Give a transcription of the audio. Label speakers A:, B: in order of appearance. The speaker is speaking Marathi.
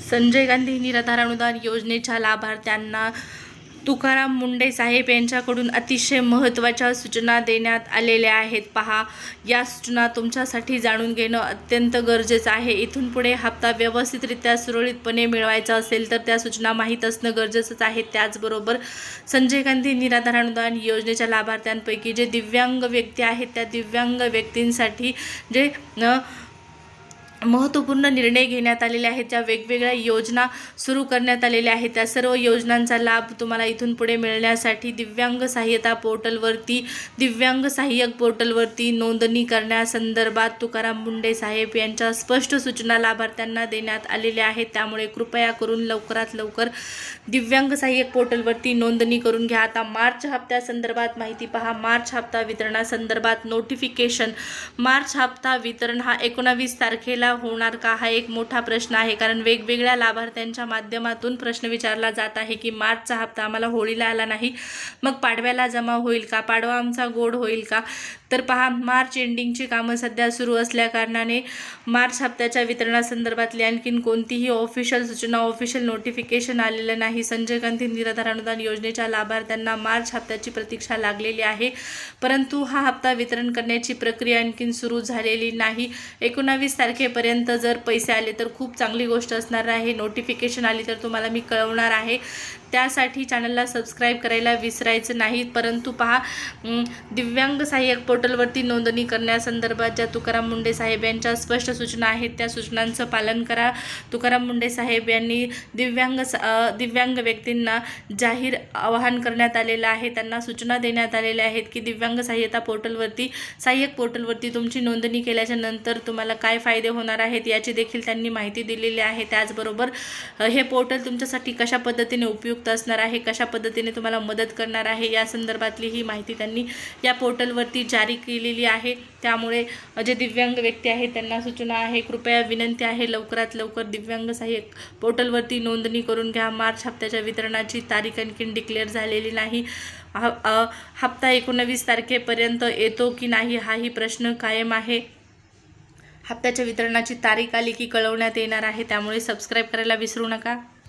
A: संजय गांधी निराधार अनुदान योजनेच्या लाभार्थ्यांना तुकाराम मुंढे साहेब यांच्याकडून अतिशय महत्त्वाच्या सूचना देण्यात आलेल्या आहेत. पहा, या सूचना तुमच्यासाठी जाणून घेणं अत्यंत गरजेचं आहे. इथून पुढे हप्ता व्यवस्थितरित्या सुरळीतपणे मिळवायचा असेल तर त्या सूचना माहीत असणं गरजेचंच आहे. त्याचबरोबर संजय गांधी निराधार अनुदान योजनेच्या लाभार्थ्यांपैकी जे दिव्यांग व्यक्ती आहेत त्या दिव्यांग व्यक्तींसाठी जे महत्त्वपूर्ण निर्णय घेण्यात आलेले आहेत, ज्या वेगवेगळ्या योजना सुरू करण्यात आलेल्या आहेत, त्या सर्व योजनांचा लाभ तुम्हाला इथून पुढे मिळण्यासाठी दिव्यांग सहाय्यता पोर्टलवरती दिव्यांग सहाय्यक पोर्टलवरती नोंदणी करण्यासंदर्भात तुकाराम मुंढे साहेब यांच्या स्पष्ट सूचना लाभार्थ्यांना देण्यात आलेल्या आहेत. त्यामुळे कृपया करून लवकरात लवकर दिव्यांग सहाय्यक पोर्टलवरती नोंदणी करून घ्या. आता मार्च हप्त्यासंदर्भात माहिती पहा. मार्च हप्ता वितरणासंदर्भात नोटिफिकेशन. मार्च हप्ता वितरण हा 19 तारखेला होणार का, हा एक मोठा प्रश्न आहे. कारण वेगवेगळ्या लाभार्थ्यांच्या माध्यमातून प्रश्न विचारला जात आहे की मार्चचा हप्ता आम्हाला होळीला आला नाही, मग पाडव्याला जमा होईल का, पाडवा आमचा गोड होईल का. तर पहा, मार्च एंडिंगची कामं सध्या सुरू असल्या कारणाने मार्च हप्त्याच्या वितरणासंदर्भातली आणखीन कोणतीही ऑफिशियल सूचना ऑफिशियल नोटिफिकेशन आलेलं नाही. संजय गांधी निराधार अनुदान योजनेच्या लाभार्थ्यांना मार्च हप्त्याची प्रतीक्षा लागलेली आहे, परंतु हा हप्ता वितरण करण्याची प्रक्रिया आणखीन सुरू झालेली नाही. 19 तारखेपर्यंत जर पैसे आले तर खूप चांगली गोष्ट असणार आहे. नोटिफिकेशन आली तर तुम्हाला मी कळवणार आहे. त्यासाठी चॅनलला सबस्क्राईब करायला विसरायचं नाही. परंतु पहा, दिव्यांग सहाय्यक पोर्टलवरती नोंदणी करण्यासंदर्भात ज्या तुकाराम मुंढे साहेब यांच्या स्पष्ट सूचना आहेत त्या सूचनांचं पालन करा. तुकाराम मुंढे साहेब यांनी दिव्यांग व्यक्तींना जाहीर आवाहन करण्यात आलेलं आहे. त्यांना सूचना देण्यात आलेल्या आहेत की दिव्यांग सहाय्यता पोर्टलवरती सहाय्यक पोर्टलवरती तुमची नोंदणी केल्याच्या नंतर तुम्हाला काय फायदे होणार आहेत याची देखील त्यांनी माहिती दिलेली आहे. त्याचबरोबर हे पोर्टल तुमच्यासाठी कशा पद्धतीने उपयुक्त असणार आहे, कशा पद्धतीने तुम्हाला मदत करणार आहे या संदर्भातली ही माहिती त्यांनी या पोर्टलवरती जारी केलेली आहे. त्यामुळे जे दिव्यांग व्यक्ती आहेत त्यांना सूचना आहे, कृपया विनंती आहे, लवकरात लवकर दिव्यांग सहाय्यक पोर्टलवरती नोंदणी करून घ्या. मार्च हप्त्याच्या वितरणाची तारीख आणखीन डिक्लेअर झालेली नाही. हप्ता 19 तारखेपर्यंत येतो की नाही हाही प्रश्न कायम आहे. हप्त्याच्या वितरणाची तारीख आली की कळवण्यात येणार आहे. त्यामुळे सबस्क्राईब करायला विसरू नका.